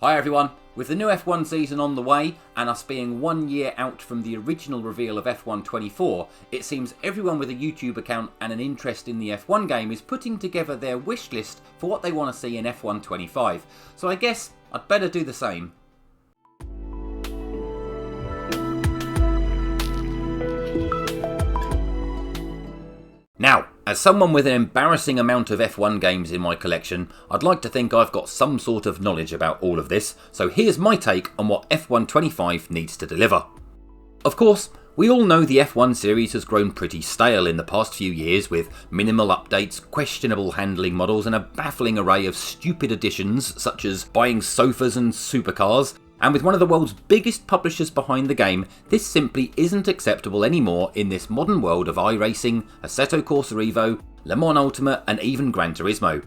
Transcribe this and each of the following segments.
Hi everyone, with the new F1 season on the way and us being 1 year out from the original reveal of F1 24, it seems everyone with a YouTube account and an interest in the F1 game is putting together their wish list for what they want to see in F1 25, so I guess I'd better do the same. Now, as someone with an embarrassing amount of F1 games in my collection, I'd like to think I've got some sort of knowledge about all of this, so here's my take on what F1 25 needs to deliver. Of course, we all know the F1 series has grown pretty stale in the past few years with minimal updates, questionable handling models and a baffling array of stupid additions such as buying sofas and supercars. And with one of the world's biggest publishers behind the game, this simply isn't acceptable anymore in this modern world of iRacing, Assetto Corsa Evo, Le Mans Ultimate and even Gran Turismo.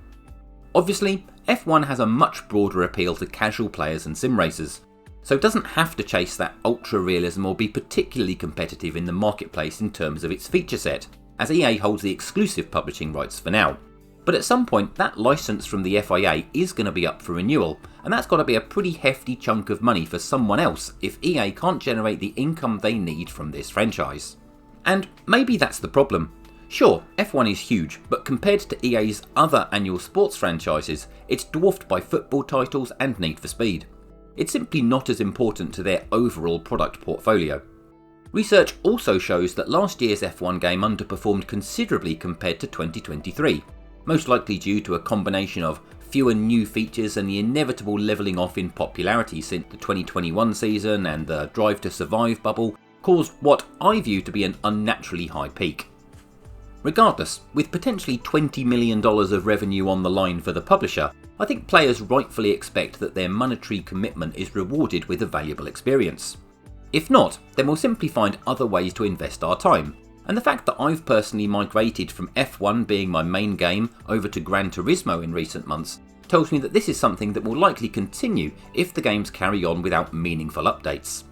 Obviously, F1 has a much broader appeal to casual players and sim racers, so it doesn't have to chase that ultra realism or be particularly competitive in the marketplace in terms of its feature set, as EA holds the exclusive publishing rights for now. But at some point, that licence from the FIA is going to be up for renewal, and that's got to be a pretty hefty chunk of money for someone else if EA can't generate the income they need from this franchise. And maybe that's the problem. Sure, F1 is huge, but compared to EA's other annual sports franchises, it's dwarfed by football titles and Need for Speed. It's simply not as important to their overall product portfolio. Research also shows that last year's F1 game underperformed considerably compared to 2023. Most likely due to a combination of fewer new features and the inevitable levelling off in popularity since the 2021 season and the Drive to Survive bubble caused what I view to be an unnaturally high peak. Regardless, with potentially $20 million of revenue on the line for the publisher, I think players rightfully expect that their monetary commitment is rewarded with a valuable experience. If not, then we'll simply find other ways to invest our time. And the fact that I've personally migrated from F1 being my main game over to Gran Turismo in recent months tells me that this is something that will likely continue if the games carry on without meaningful updates.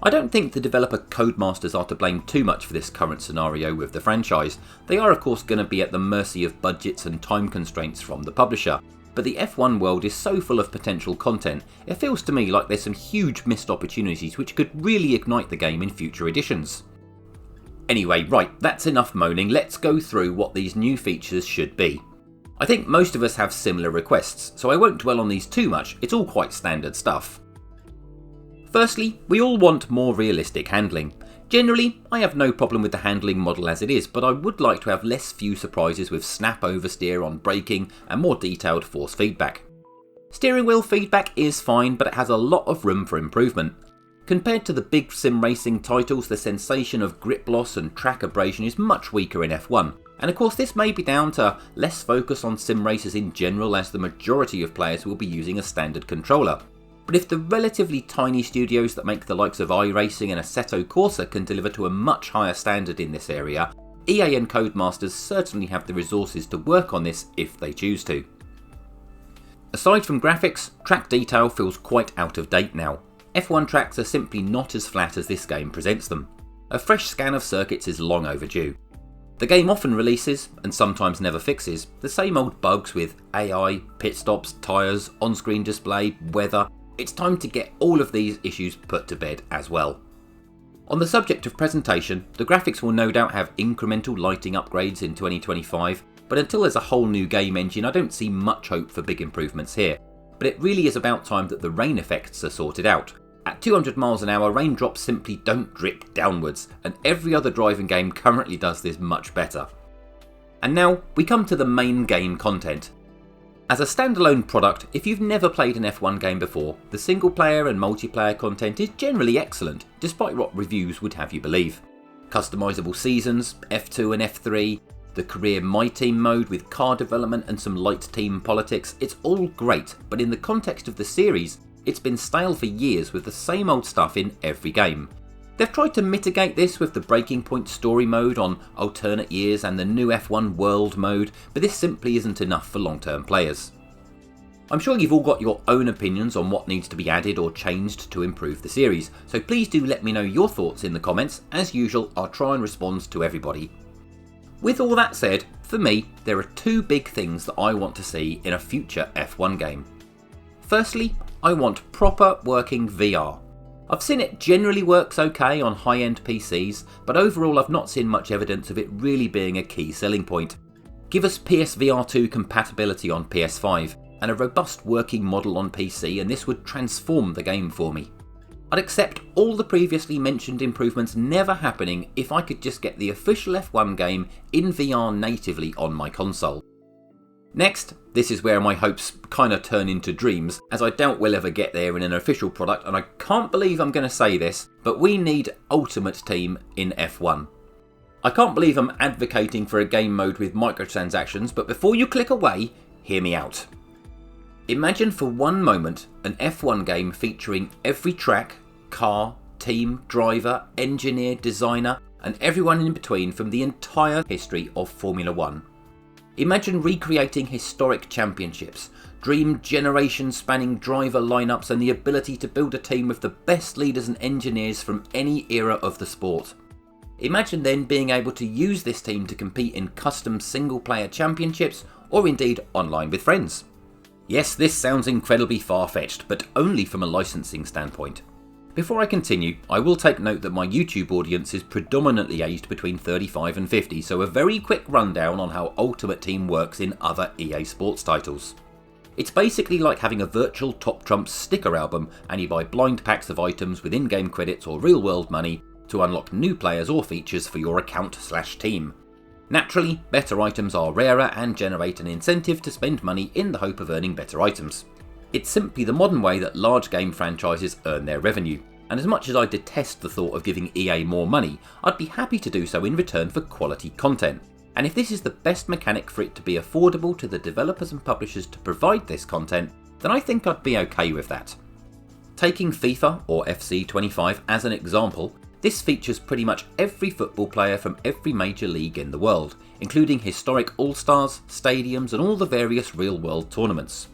I don't think the developer codemasters are to blame too much for this current scenario with the franchise. They are of course going to be at the mercy of budgets and time constraints from the publisher, but the F1 world is so full of potential content, it feels to me like there's some huge missed opportunities which could really ignite the game in future editions. Anyway, right, that's enough moaning, let's go through what these new features should be. I think most of us have similar requests, so I won't dwell on these too much, it's all quite standard stuff. Firstly, we all want more realistic handling. Generally, I have no problem with the handling model as it is, but I would like to have less few surprises with snap oversteer on braking and more detailed force feedback. Steering wheel feedback is fine, but it has a lot of room for improvement. Compared to the big sim racing titles, the sensation of grip loss and track abrasion is much weaker in F1, and of course this may be down to less focus on sim racers in general as the majority of players will be using a standard controller. But if the relatively tiny studios that make the likes of iRacing and Assetto Corsa can deliver to a much higher standard in this area, EA and codemasters certainly have the resources to work on this if they choose to. Aside from graphics, track detail feels quite out of date now. F1 tracks are simply not as flat as this game presents them. A fresh scan of circuits is long overdue. The game often releases, and sometimes never fixes, the same old bugs with AI, pit stops, tyres, on-screen display, weather. It's time to get all of these issues put to bed as well. On the subject of presentation, the graphics will no doubt have incremental lighting upgrades in 2025, but until there's a whole new game engine I don't see much hope for big improvements here. But it really is about time that the rain effects are sorted out. At 200 miles an hour, raindrops simply don't drip downwards, and every other driving game currently does this much better. And now, we come to the main game content. As a standalone product, if you've never played an F1 game before, the single player and multiplayer content is generally excellent, despite what reviews would have you believe. Customizable seasons, F2 and F3, the career My Team mode with car development and some light team politics, it's all great, but in the context of the series, it's been stale for years with the same old stuff in every game. They've tried to mitigate this with the Breaking Point story mode on alternate years and the new F1 World mode, but this simply isn't enough for long-term players. I'm sure you've all got your own opinions on what needs to be added or changed to improve the series, so please do let me know your thoughts in the comments. As usual, I'll try and respond to everybody. With all that said, for me, there are two big things that I want to see in a future F1 game. Firstly, I want proper working VR. I've seen it generally works okay on high-end PCs, but overall I've not seen much evidence of it really being a key selling point. Give us PSVR 2 compatibility on PS5 and a robust working model on PC, and this would transform the game for me. I'd accept all the previously mentioned improvements never happening if I could just get the official F1 game in VR natively on my console. Next, this is where my hopes kinda turn into dreams, as I doubt we'll ever get there in an official product, and I can't believe I'm going to say this, but we need Ultimate Team in F1. I can't believe I'm advocating for a game mode with microtransactions, but before you click away, hear me out. Imagine for one moment an F1 game featuring every track, car, team, driver, engineer, designer, and everyone in between from the entire history of Formula 1. Imagine recreating historic championships, dream generation-spanning driver lineups, and the ability to build a team with the best leaders and engineers from any era of the sport. Imagine then being able to use this team to compete in custom single-player championships, or indeed online with friends. Yes, this sounds incredibly far-fetched, but only from a licensing standpoint. Before I continue, I will take note that my YouTube audience is predominantly aged between 35 and 50, so a very quick rundown on how Ultimate Team works in other EA Sports titles. It's basically like having a virtual Top Trumps sticker album, and you buy blind packs of items with in-game credits or real-world money to unlock new players or features for your account/team. Naturally, better items are rarer and generate an incentive to spend money in the hope of earning better items. It's simply the modern way that large game franchises earn their revenue, and as much as I detest the thought of giving EA more money, I'd be happy to do so in return for quality content. And if this is the best mechanic for it to be affordable to the developers and publishers to provide this content, then I think I'd be okay with that. Taking FIFA or FC 25 as an example, this features pretty much every football player from every major league in the world, including historic all-stars, stadiums, and all the various real-world tournaments.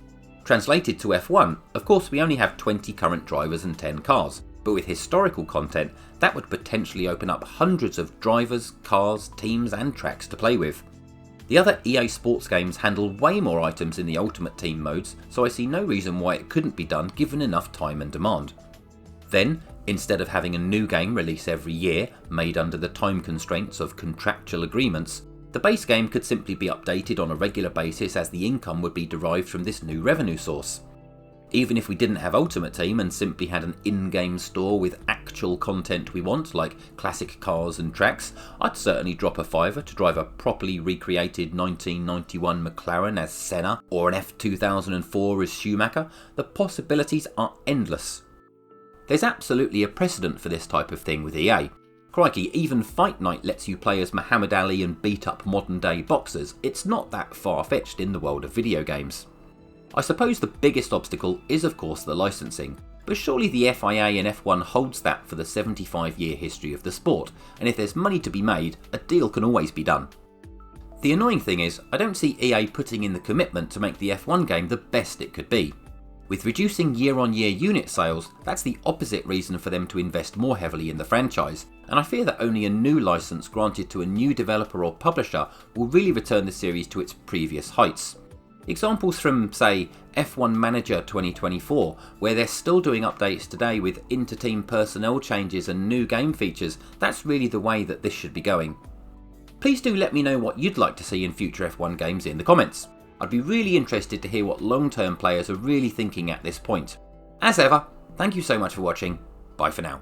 Translated to F1, of course we only have 20 current drivers and 10 cars, but with historical content, that would potentially open up hundreds of drivers, cars, teams and tracks to play with. The other EA Sports games handle way more items in the Ultimate Team modes, so I see no reason why it couldn't be done given enough time and demand. Then, instead of having a new game release every year, made under the time constraints of contractual agreements, the base game could simply be updated on a regular basis as the income would be derived from this new revenue source. Even if we didn't have Ultimate Team and simply had an in-game store with actual content we want, like classic cars and tracks, I'd certainly drop a $5 to drive a properly recreated 1991 McLaren as Senna or an F2004 as Schumacher. The possibilities are endless. There's absolutely a precedent for this type of thing with EA. Crikey, even Fight Night lets you play as Muhammad Ali and beat up modern day boxers. It's not that far-fetched in the world of video games. I suppose the biggest obstacle is of course the licensing, but surely the FIA and F1 holds that for the 75-year history of the sport, and if there's money to be made, a deal can always be done. The annoying thing is, I don't see EA putting in the commitment to make the F1 game the best it could be. With reducing year-on-year unit sales, that's the opposite reason for them to invest more heavily in the franchise, and I fear that only a new license granted to a new developer or publisher will really return the series to its previous heights. Examples from, say, F1 Manager 2024, where they're still doing updates today with inter-team personnel changes and new game features, that's really the way that this should be going. Please do let me know what you'd like to see in future F1 games in the comments. I'd be really interested to hear what long-term players are really thinking at this point. As ever, thank you so much for watching. Bye for now.